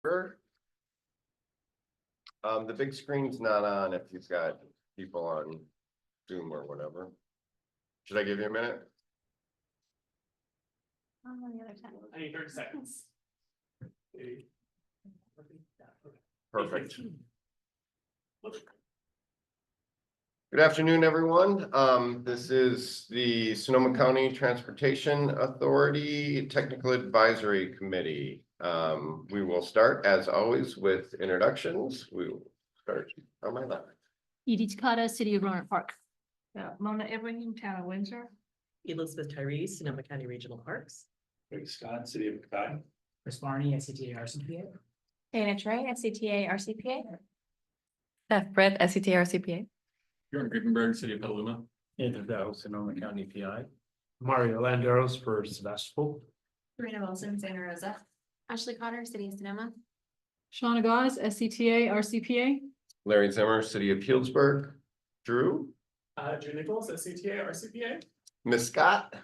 Sure. The big screen's not on if you've got people on Zoom or whatever. Should I give you a minute? On the other side. I need 30 seconds. Perfect. Good afternoon, everyone. This is the Sonoma County Transportation Authority Technical Advisory Committee. We will start, as always, with introductions. We will start on my left. Edie Takata, City of Roanoke Park. Mona Ibrahim, Town of Windsor. Elizabeth Tyrese, Sonoma County Regional Parks. Greg Scott, City of Mackay. Chris Barney, SCTA, RCPA. Dana Trey, SCTA, RCPA. Beth Britt, SCTA, RCPA. Bjorn Grifenberg, City of Petaluma. Andrew Dow, Sonoma County PI. Mario Landeros for Sebastopol. Karina Wilson, Santa Rosa. Ashley Cotter, City of Sonoma. Shauna Gauze, SCTA, RCPA. Larry Zimmer, City of Healdsburg. Drew, Drew Nichols, SCTA, RCPA. Miss Scott,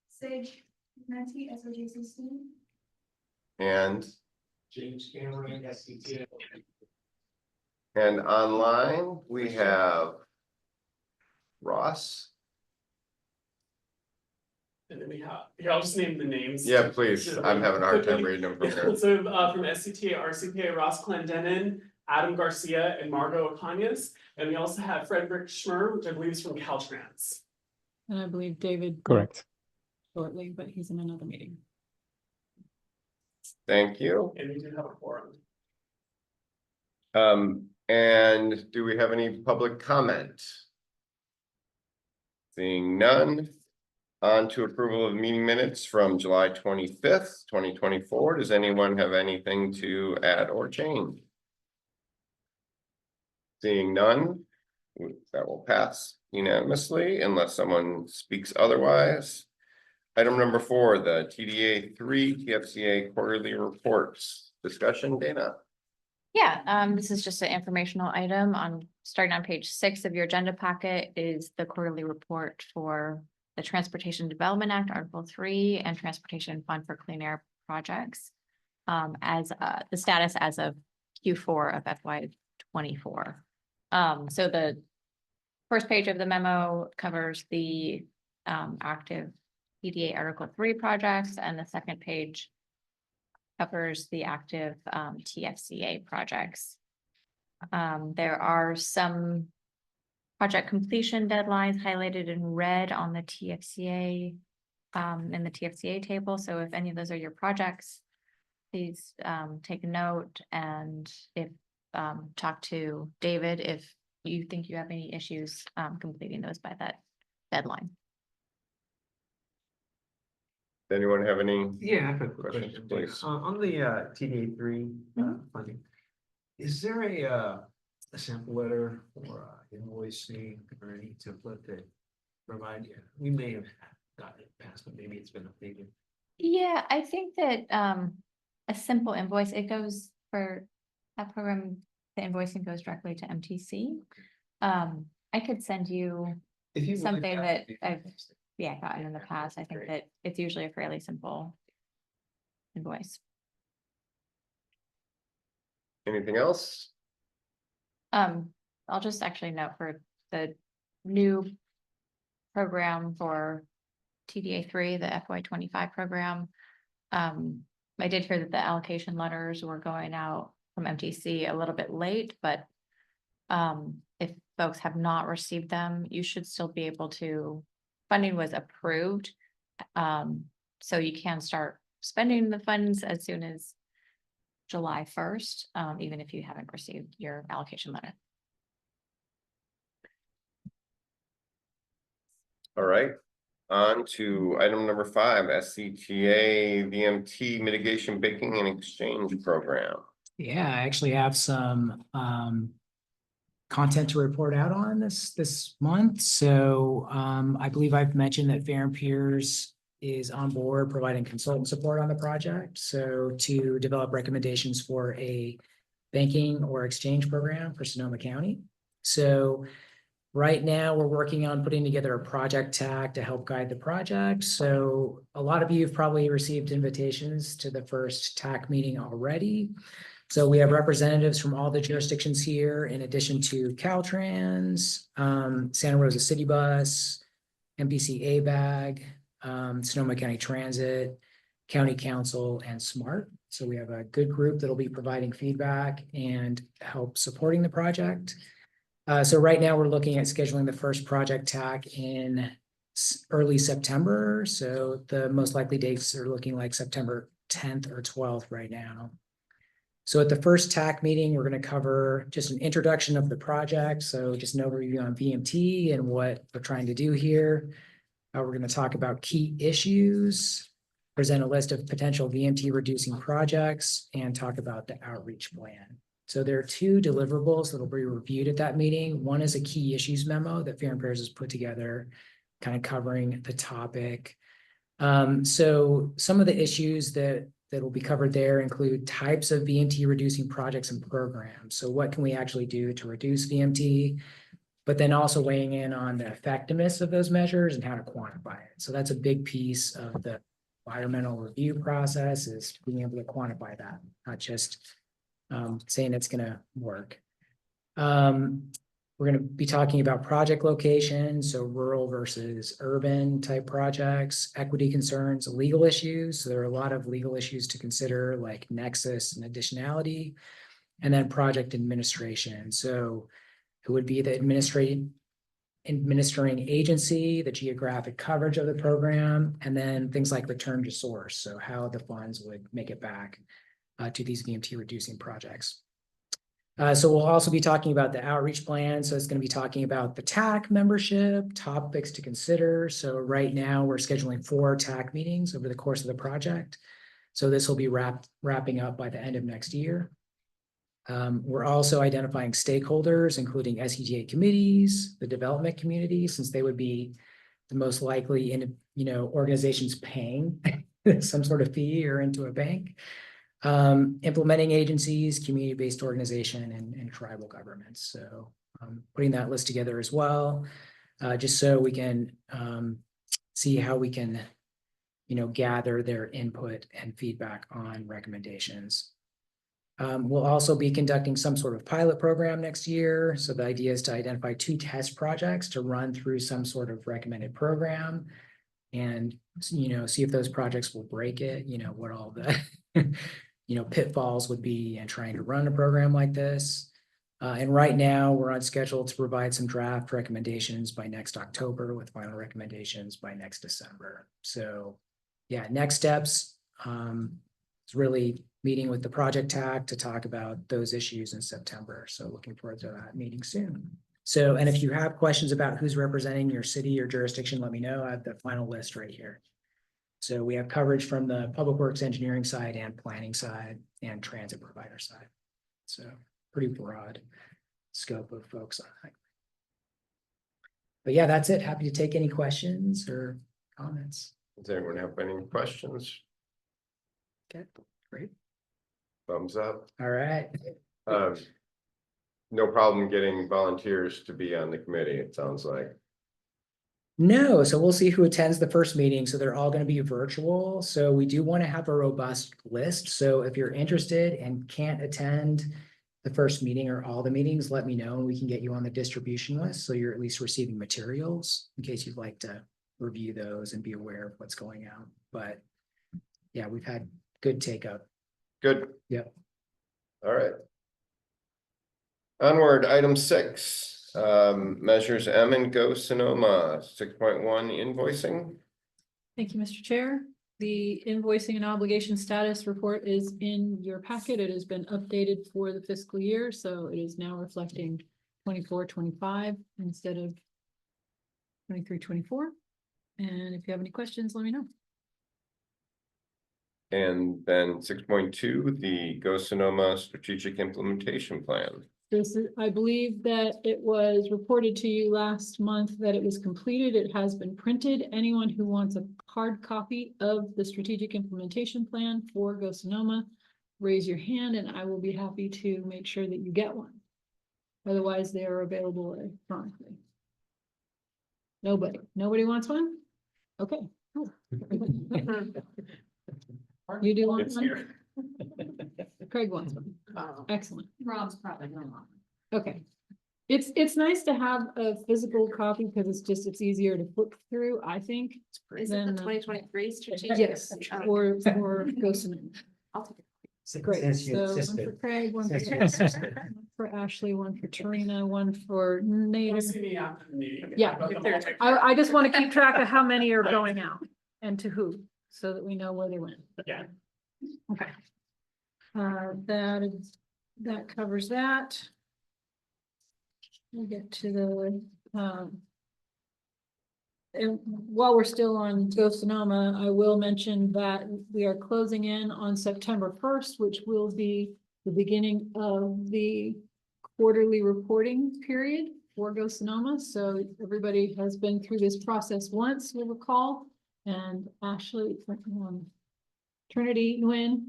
Sage Nancy, SOJCC. and James Cameron, SCTA. online we have Ross. And then we have, here, I'll just name the names. Yeah, please. I'm having a hard time reading them from here. So from SCTA, RCPA, Ross Clendenin, Adam Garcia, and Margot Acanyas. And we also have Frederick Schmer, which I believe is from Caltrans. And I believe David. Correct. Shortly, but he's in another meeting. Thank you. And we do have a quorum. And do we have any public comment? Seeing none. On to approval of meeting minutes from July 25th, 2024. Does anyone have anything to add or change? Seeing none, that will pass unanimously unless someone speaks otherwise. Item number 4, the TDA 3 TFCA quarterly reports. Discussion, Dana? Yeah, this is just an informational item on, starting on page 6 of your agenda packet is the quarterly report for the Transportation Development Act, Article 3, and Transportation Fund for Clean Air Projects. As the status as of Q4 of FY24. So the first page of the memo covers the active TDA Article 3 projects, and the second page covers the active TFCA projects. There are some project completion deadlines highlighted in red on the TFCA in the TFCA table. So if any of those are your projects, please take a note, and if talk to David if you think you have any issues completing those by that deadline. Does anyone have any Yeah, I have a quick questions, question, please? On the TDA 3 funding, is there a sample letter or invoicing or any template that provide you? We may have gotten it passed, but maybe it's been updated. Yeah, I think that a simple invoice, it goes for that program, the invoicing goes directly to MTC. I could send you If you would, something that would be I've fantastic. gotten in the past. I think Great. that it's usually a fairly simple invoice. Anything else? I'll just actually note for the new program for TDA 3, the FY25 program. I did hear that the allocation letters were going out from MTC a little bit late, but if folks have not received them, you should still be able to, funding was approved. So you can start spending the funds as soon as July 1st, even if you haven't received your allocation letter. All right. On to item number 5, SCTA VMT Mitigation Baking and Exchange Program. Yeah, I actually have some content to report out on this month. So I believe I've mentioned that Fair and Peers is on board providing consultant support on the project. So to develop recommendations for a banking or exchange program for Sonoma County. So right now we're working on putting together a project TAC to help guide the project. So a lot of you have probably received invitations to the first TAC meeting already. So we have representatives from all the jurisdictions here, in addition to Caltrans, Santa Rosa City Bus, MPC ABAG, Sonoma County Transit, County Council, and SMART. So we have a good group that'll be providing feedback and help supporting the project. So right now we're looking at scheduling the first project TAC in early September. So the most likely dates are looking like September 10th or 12th right now. So at the first TAC meeting, we're going to cover just an introduction of the project. So just an overview on VMT and what we're trying to do here. We're going to talk about key issues, present a list of potential VMT reducing projects, and talk about the outreach plan. So there are two deliverables that will be reviewed at that meeting. One is a key issues memo that Fair and Pairs has put together, kind of covering the topic. So some of the issues that will be covered there include types of VMT reducing projects and programs. So what can we actually do to reduce VMT? But then also weighing in on the effectiveness of those measures and how to quantify it. So that's a big piece of the environmental review process, is being able to quantify that, not just saying it's going to work. We're going to be talking about project locations, so rural versus urban type projects, equity concerns, legal issues. So there are a lot of legal issues to consider, like nexus and additionality, and then project administration. So it would be the administrating agency, the geographic coverage of the program, and then things like return to source. So how the funds would make it back to these VMT reducing projects. So we'll also be talking about the outreach plan. So it's going to be talking about the TAC membership, topics to consider. So right now we're scheduling 4 TAC meetings over the course of the project. So this will be wrapping up by the end of next year. We're also identifying stakeholders, including SCTA committees, the development community, since they would be the most likely in, organizations paying some sort of fee or into a bank. Implementing agencies, community-based organization, and tribal governments. So putting that list together as well, just so we can see how we can, gather their input and feedback on recommendations. We'll also be conducting some sort of pilot program next year. So the idea is to identify 2 test projects to run through some sort of recommended program and, see if those projects will break it, what all the, pitfalls would be in trying to run a program like this. And right now we're on schedule to provide some draft recommendations by next October with final recommendations by next December. So yeah, next steps is really meeting with the project TAC to talk about those issues in September. So looking forward to that meeting soon. So, and if you have questions about who's representing your city or jurisdiction, let me know. I have the final list right here. So we have coverage from the public works engineering side and planning side and transit provider side. So pretty broad scope of folks on that. But yeah, that's it. Happy to take any questions or comments. Does anyone have any questions? Okay, great. Thumbs up. All right. No problem getting volunteers to be on the committee, it sounds like. No, so we'll see who attends the first meeting. So they're all going to be virtual. So we do want to have a robust list. So if you're interested and can't attend the first meeting or all the meetings, let me know and we can get you on the distribution list. So you're at least receiving materials in case you'd like to review those and be aware of what's going out. But yeah, we've had good take up. Good. Yep. All right. Onward, item 6. Measures M and Go Sonoma, 6.1 invoicing. Thank you, Mr. Chair. The invoicing and obligation status report is in your packet. It has been updated for the fiscal year, so it is now reflecting 24-25 instead of 23-24. And if you have any questions, let me know. And then 6.2, the Go Sonoma Strategic Implementation Plan. This is, I believe that it was reported to you last month that it was completed. It has been printed. Anyone who wants a hard copy of the strategic implementation plan for Go Sonoma, raise your hand and I will be happy to make sure that you get one. Otherwise, they are available electronically. Nobody wants one? Okay, cool. You do want It's one? here. Craig wants one. Excellent. Rob's probably going on. Okay. It's nice to have a physical copy because it's easier to flip through, I think. Is it the Then, 2023 strategic? Yes, or Go Sonoma. I'll take it. Great. Since you So one insisted. for Craig, one for Since you insisted. one for Ashley, one for Tarina, one for You'll Nader. see me after the meeting. Yeah. I've got them all. I just want to keep track of how many are going out and to who, so that we know where they went. Yeah. Okay. That covers that. We'll get to the, and while we're still on Go Sonoma, I will mention that we are closing in on September 1st, which will be the beginning of the quarterly reporting period for Go Sonoma. So everybody has been through this process once, you'll recall, and Ashley, Trinity Nguyen,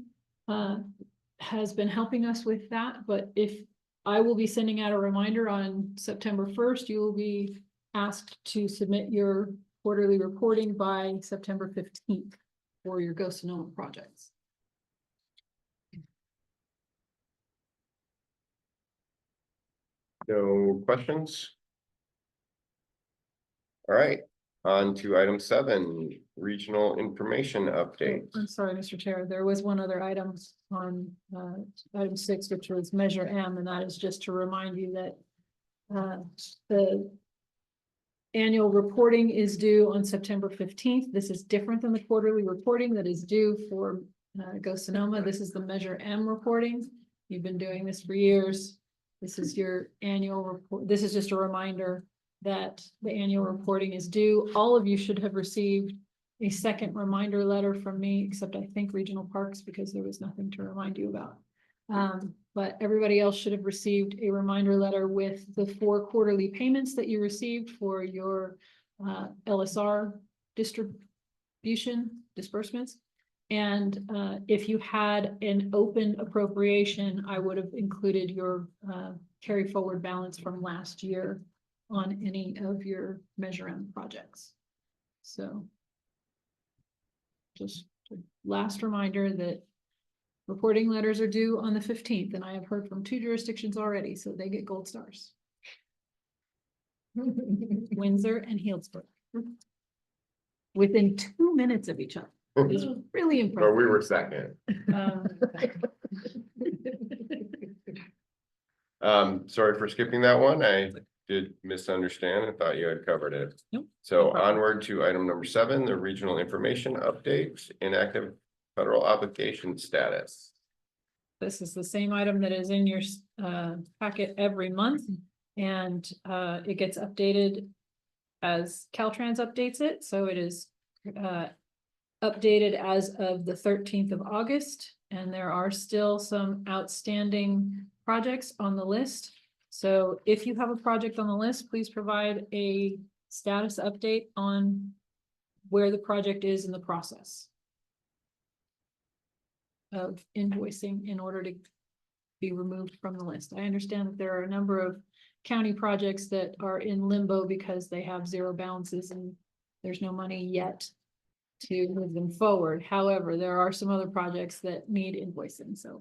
has been helping us with that, but if I will be sending out a reminder on September 1st, you will be asked to submit your quarterly reporting by September 15th for your Go Sonoma projects. No questions? All right, on to item 7, regional information update. I'm sorry, Mr. Chair, there was one other item on item 6, which was Measure M, and that is just to remind you that the annual reporting is due on September 15th. This is different than the quarterly reporting that is due for Go Sonoma. This is the Measure M reporting. You've been doing this for years. This is your annual report. This is just a reminder that the annual reporting is due. All of you should have received a second reminder letter from me, except I think Regional Parks, because there was nothing to remind you about. But everybody else should have received a reminder letter with the 4 quarterly payments that you received for your LSR disbursements. And if you had an open appropriation, I would have included your carry forward balance from last year on any of your Measure M projects. So just a last reminder that reporting letters are due on the 15th, and I have heard from 2 jurisdictions already, so they get gold stars. Windsor and Healdsburg. Within 2 minutes of each other. It's really impressive. But we were second. Sorry for skipping that one. I did misunderstand. I thought you had covered it. Nope, So no problem. onward to item number 7, the regional information updates, inactive federal obligation status. This is the same item that is in your packet every month, and it gets updated as Caltrans updates it. So it is updated as of the 13th of August, and there are still some outstanding projects on the list. So if you have a project on the list, please provide a status update on where the project is in the process of invoicing in order to be removed from the list. I understand that there are a number of county projects that are in limbo because they have 0 balances and there's no money yet to move them forward. However, there are some other projects that need invoicing, so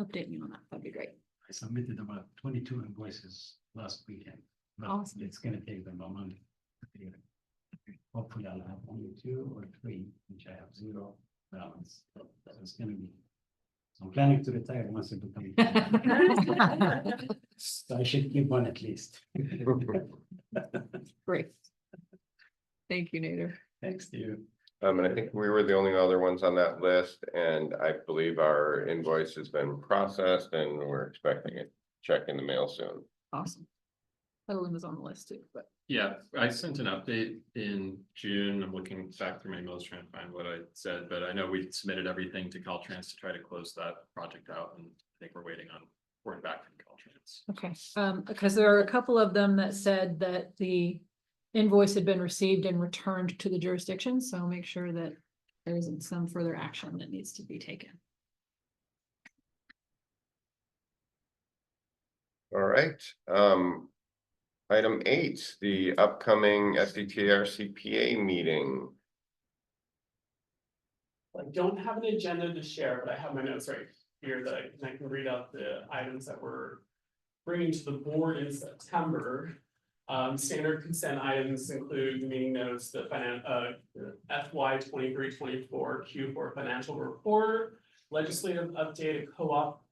update me on that. That'd be great. I submitted about 22 invoices last weekend. But Awesome. it's gonna take them a month. Hopefully I'll have only 2 or 3, which I have 0 balance. So it's gonna be. I'm planning to retire once it becomes. So I should keep one at least. Great. Thank you, Nader. Thanks to you. And I think we were the only other ones on that list, and I believe our invoice has been processed and we're expecting a check in the mail soon. Awesome. Petalima's on the list too, but Yeah, I sent an update in June. I'm looking back through my emails trying to find what I said, but I know we submitted everything to Caltrans to try to close that project out, and I think we're waiting on word back from Caltrans. okay, because there are a couple of them that said that the invoice had been received and returned to the jurisdiction, so make sure that there isn't some further action that needs to be taken. All right, item 8, the upcoming SCTA RCPA meeting. I don't have an agenda to share, but I have my notes right here that I can read out the items that we're bringing to the board in September. Standard consent items include meeting notes, the FY 23-24 Q4 financial report, legislative update, a co-op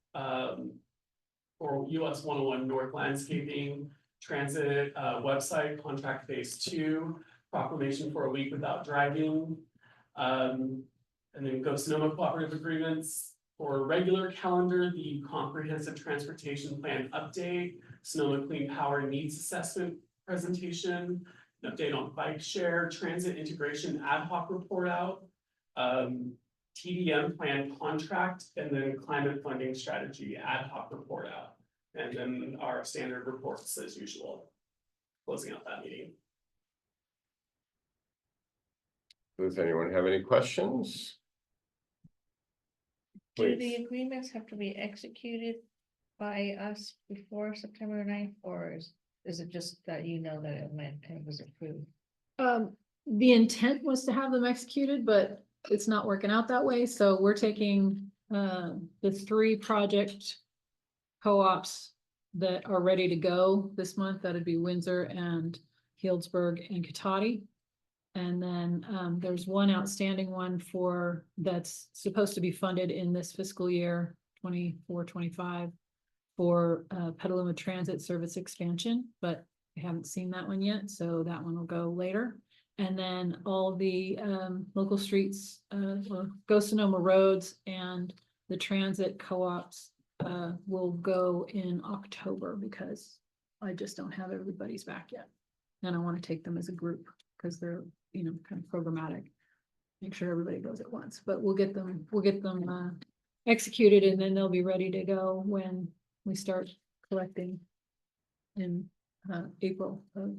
for US 101 North Landscaping, transit website, contract phase 2, proclamation for a week without driving, and then Go Sonoma cooperative agreements. For regular calendar, the comprehensive transportation plan update, Sonoma Clean Power Needs Assessment presentation, an update on bike share, transit integration ad hoc report out, TDM plan contract, and then climate funding strategy ad hoc report out. And then our standard reports as usual, closing out that meeting. Does anyone have any questions? Do Please. the agreements have to be executed by us before September 9th, or is it just that you know that it was approved? The intent was to have them executed, but it's not working out that way, so we're taking the 3 project co-ops that are ready to go this month. That'd be Windsor and Healdsburg and Cotati. And then there's one outstanding one that's supposed to be funded in this fiscal year 24-25 for Petaluma Transit Service expansion, but I haven't seen that one yet, so that one will go later. And then all the local streets or Go Sonoma roads and the transit co-ops will go in October, because I just don't have everybody's back yet. And I want to take them as a group because they're, kind of programmatic. Make sure everybody goes at once, but we'll get them executed, and then they'll be ready to go when we start collecting in April of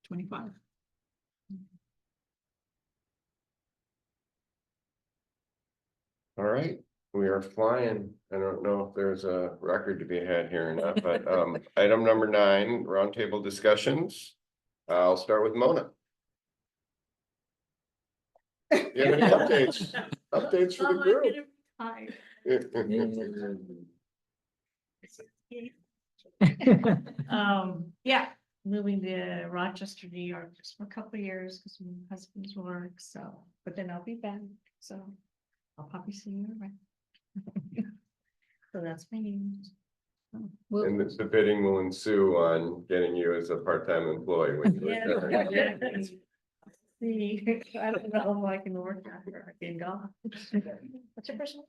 25. All right, we are flying. I don't know if there's a record to be had here or not, but item number 9, roundtable discussions. I'll start with Mona. You have any updates? Updates for the group? Yeah, moving to Rochester, New York, just for a couple of years because my husband's work. So, but then I'll be back. So I'll probably see you around. So that's my news. And the bidding will ensue on getting you as a part-time employee. When you Yeah, return. exactly. See, I don't know if I can work after I get gone. What's your first name?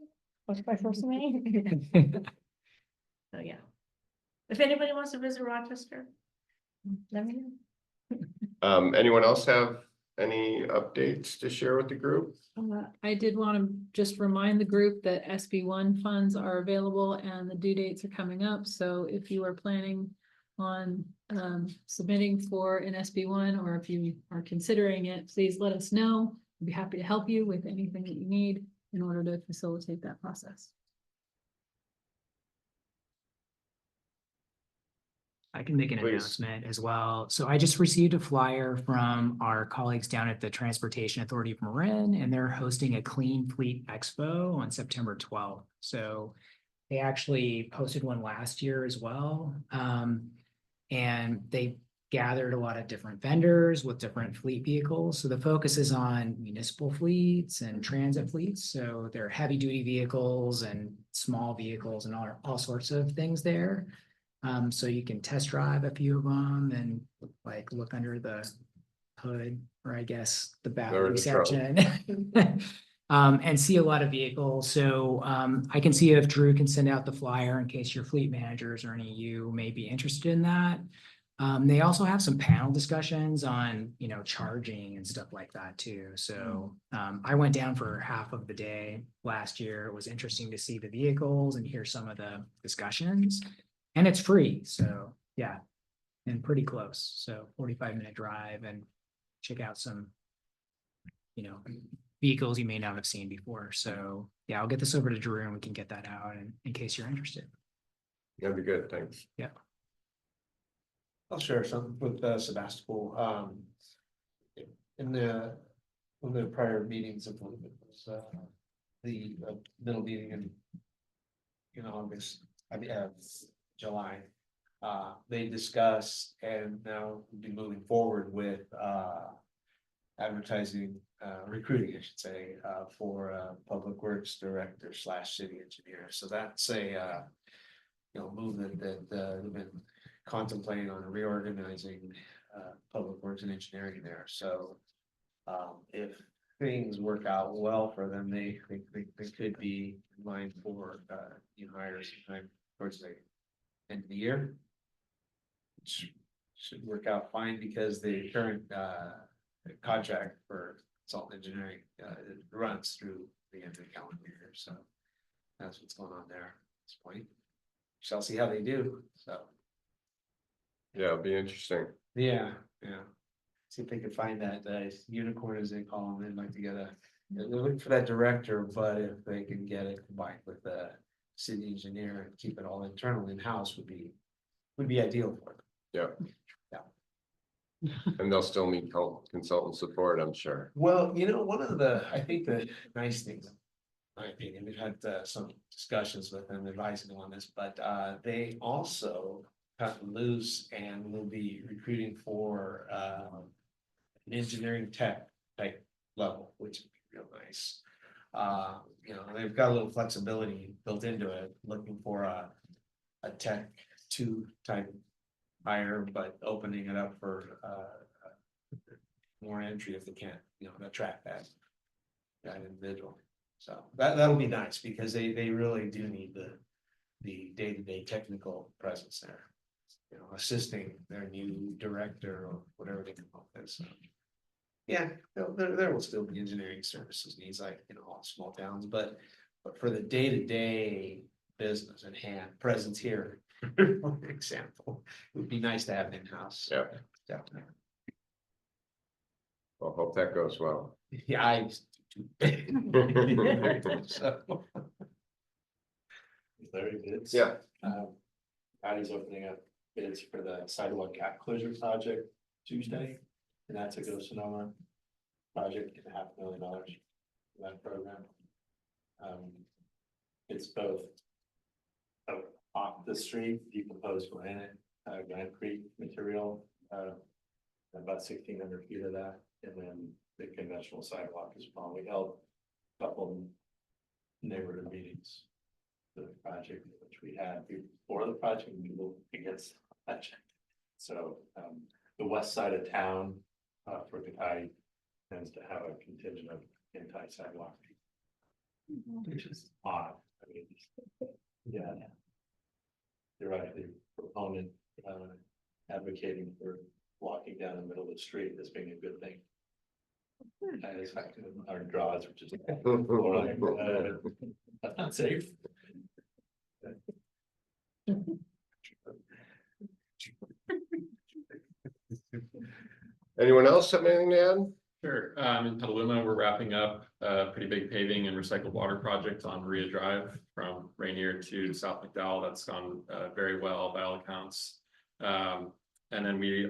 What's my first name? So, yeah. If anybody wants to visit Rochester, let me know. Anyone else have any updates to share with the group? I did want to just remind the group that SB1 funds are available and the due dates are coming up. So if you are planning on submitting for an SB1, or if you are considering it, please let us know. We'd be happy to help you with anything that you need in order to facilitate that process. I can make an Please. announcement as well. So I just received a flyer from our colleagues down at the Transportation Authority of Marin, and they're hosting a Clean Fleet Expo on September 12th. So they actually posted one last year as well. And they gathered a lot of different vendors with different fleet vehicles. So the focus is on municipal fleets and transit fleets. So there are heavy duty vehicles and small vehicles and all sorts of things there. So you can test drive a few of them and look under the hood, or I guess the battery section. And see a lot of vehicles. So I can see if Drew can send out the flyer in case your fleet managers or any of you may be interested in that. They also have some panel discussions on, charging and stuff like that too. So I went down for half of the day last year. It was interesting to see the vehicles and hear some of the discussions. And it's free, so yeah, and pretty close. So 45-minute drive, and check out some, vehicles you may not have seen before. So yeah, I'll get this over to Drew and we can get that out in case you're interested. That'd be good, thanks. Yeah. I'll share some with Sebastopol. In one of the prior meetings, I believe it was the middle meeting in August, I mean, July. They discussed and now we'll be moving forward with advertising, recruiting, I should say, for public works director / city engineer. So that's a movement that they've been contemplating on reorganizing public works and engineering there. So if things work out well for them, they could be in line for new hires sometime towards the end of the year. Which should work out fine because the current contract for consultant engineering it runs through the end of the calendar year. So that's what's going on there at this point. Shall see how they do. So Yeah, it'll be interesting. yeah. See if they can find that unicorn, as they call them. They'd like to get they're looking for that director, but if they can get it combined with the city engineer and keep it all internal in-house would be ideal for them. Yeah. And they'll still need consultant support, I'm sure. Well, one of I think the nice things, in my opinion, we've had some discussions with them advising them on this, but they also cut loose and will be recruiting for an engineering tech type level, which would be real nice. They've got a little flexibility built into it, looking for a tech 2 type hire, but opening it up for more entry if they can't, attract that individual. So that'll be nice because they really do need the day-to-day technical presence there. Assisting their new director or whatever they come up with. So yeah, there will still be engineering services needs like all small towns, but for the day-to-day business at hand, presence here, for example, it would be nice to have in-house. Yeah. Definitely. Well, hope that goes well. Yeah, I so, Larry bids. Yeah. Patty's opening up bids for the sidewalk gap closure project Tuesday, and that's a Go Sonoma project, $500,000 for that program. It's both off the street, decomposed granite, Granite Creek material, about 1,600 feet of that, and then the conventional sidewalk as well. We held a couple neighborhood meetings for the project, which we had before the project, we moved against the project. So the west side of town for Katai tends to have a contingent of anti-sidewalk, which is odd. I mean, yeah, they're right. The proponent advocating for walking down the middle of the street as being a good thing. And it's like our draws, which is that's not safe. Anyone else have anything to add? Sure. In Petaluma, we're wrapping up a pretty big paving and recycled water project on Maria Drive from Rainier to South McDowell. That's gone very well by all accounts. And then we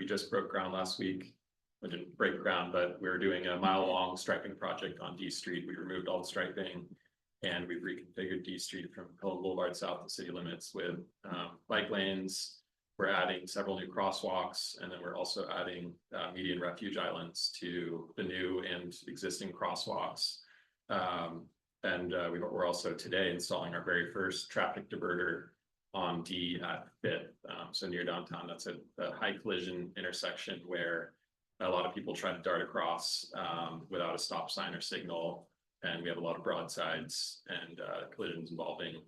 just broke ground last week. We didn't break ground, but we're doing a mile-long striping project on D Street. We removed all the striping and we've reconfigured D Street from Pelham Boulevard south to city limits with bike lanes. We're adding several new crosswalks, and then we're also adding median refuge islands to the new and existing crosswalks. We're also today installing our very first traffic diverter on D at 5th. So near downtown, that's a high collision intersection where a lot of people try to dart across without a stop sign or signal. And we have a lot of broadsides and collisions involving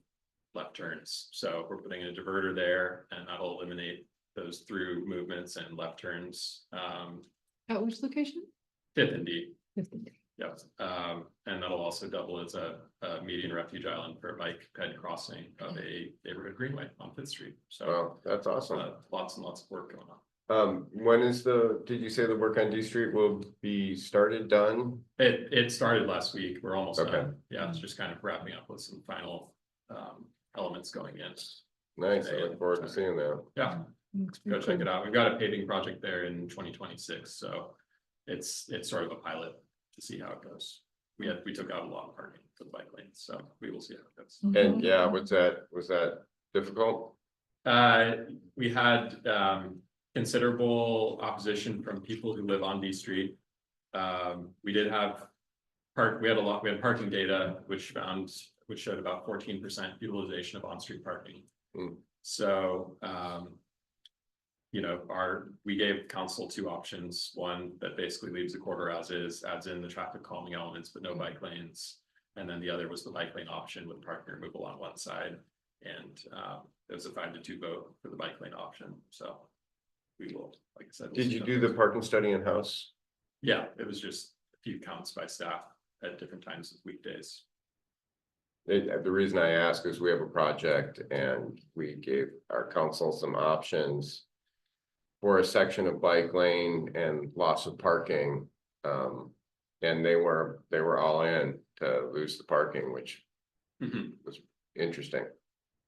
left turns. So we're putting a diverter there, and that'll eliminate those through movements and left turns. At which location? 5th and D. 5th and D. Yep. And that'll also double as a median refuge island for a bike ped crossing of a neighborhood greenway on 5th Street. So Wow, that's awesome. lots and lots of work going on. When is did you say the work on D Street will be started, done? It started last week. We're almost Okay. done. Yeah, it's just kind of wrapping up with some final elements going in. Nice, I look forward to seeing that. Yeah, go check it out. We've got a paving project there in 2026, so it's sort of a pilot to see how it goes. we took out a lot of parking for the bike lanes, so we will see how it goes. And yeah, was that difficult? We had considerable opposition from people who live on D Street. We did have we had parking data, which showed about 14% utilization of on-street parking. So, you know, we gave council two options, one that basically leaves the corridor as is, adds in the traffic calming elements, but no bike lanes. And then the other was the bike lane option with parking removal on one side. And it was a 5-2 vote for the bike lane option. So we will, like I said. Did you do the parking study in-house? Yeah, it was just a few counts by staff at different times of weekdays. The reason I ask is we have a project and we gave our council some options for a section of bike lane and loss of parking. And they were all in to lose the parking, which was interesting.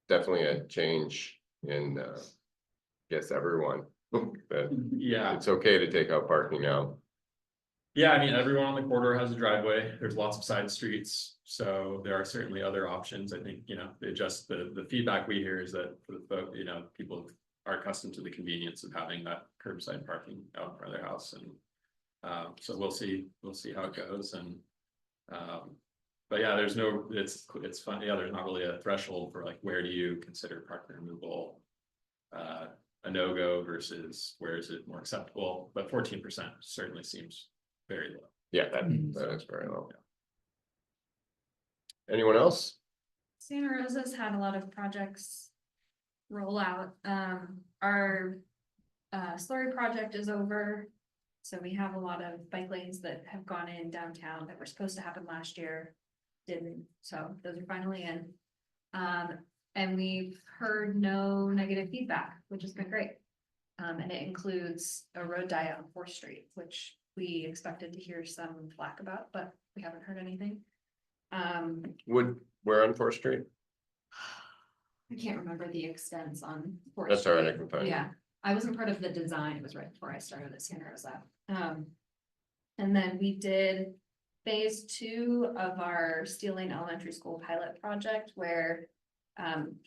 Definitely a change in, guess everyone, that Yeah. it's okay to take out parking now. Yeah, I mean, everyone on the corridor has a driveway. There's lots of side streets. So there are certainly other options. I think, you know, the feedback we hear is that for the folk, you know, people are accustomed to the convenience of having that curbside parking out in front of their house. And so we'll see how it goes. And but yeah, it's fun. Yeah, there's not really a threshold for like, where do you consider parking removal a no-go versus where is it more acceptable? But 14% certainly seems very low. Yeah, that is very low. Anyone else? Santa Rosa's had a lot of projects roll out. Our slurry project is over. So we have a lot of bike lanes that have gone in downtown that were supposed to happen last year. Didn't, so those are finally in. And we've heard no negative feedback, which has been great. And it includes a road diet on 4th Street, which we expected to hear some flack about, but we haven't heard anything. Where on 4th Street? I can't remember the extents on 4th That's all right, I Street. can find it. Yeah, I wasn't part of the design, it was right before I started at Santa Rosa. And then we did phase 2 of our Steel Lane Elementary School pilot project, where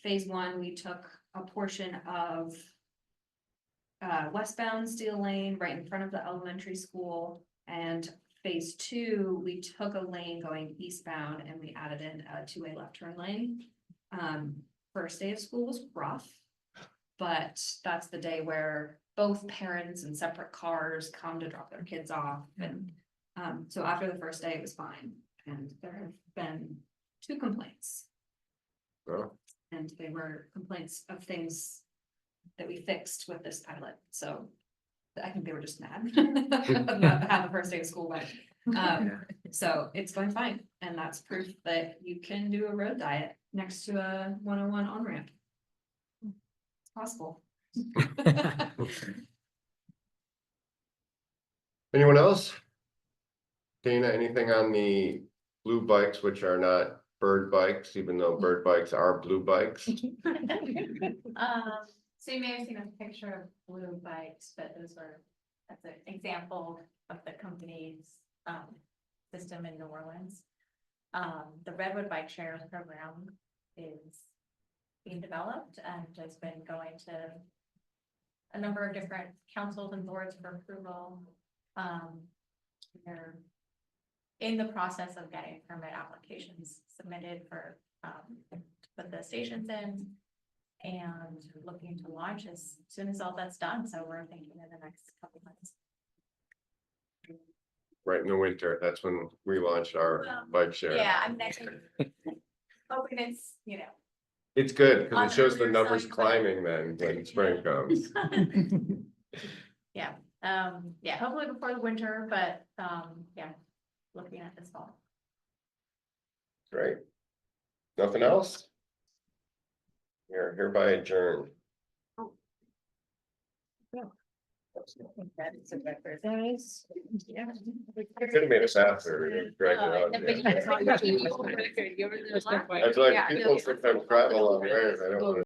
phase 1, we took a portion of westbound Steel Lane right in front of the elementary school, and phase 2, we took a lane going eastbound and we added in a 2-way left turn lane. First day of school was rough, but that's the day where both parents and separate cars come to drop their kids off. And so after the first day, it was fine. And there have been 2 complaints. Oh. And they were complaints of things that we fixed with this pilot. So I think they were just mad about how the first day of school went. So it's going fine. And that's proof that you can do a road diet next to a 101 on-ramp. It's possible. Anyone else? Dana, anything on the blue bikes, which are not bird bikes, even though bird bikes are blue bikes? So you may have seen a picture of blue bikes, but that's an example of the company's system in New Orleans. The Redwood Bike Share program is being developed and has been going to a number of different councils and boards for approval. They're in the process of getting permit applications submitted for put the stations in, and looking to launch as soon as all that's done. So we're thinking in the next couple months. Right in the winter, that's when we launched our bike share. Yeah, I'm hoping it's, you know. It's good because it shows the Under numbers sun, but- climbing then when spring comes. Yeah, yeah, hopefully before the winter, but yeah, looking at this fall. Great. Nothing else? You're hereby adjourned. Could have made us after. Drag it out. I feel like people sometimes travel on theirs. I don't want to.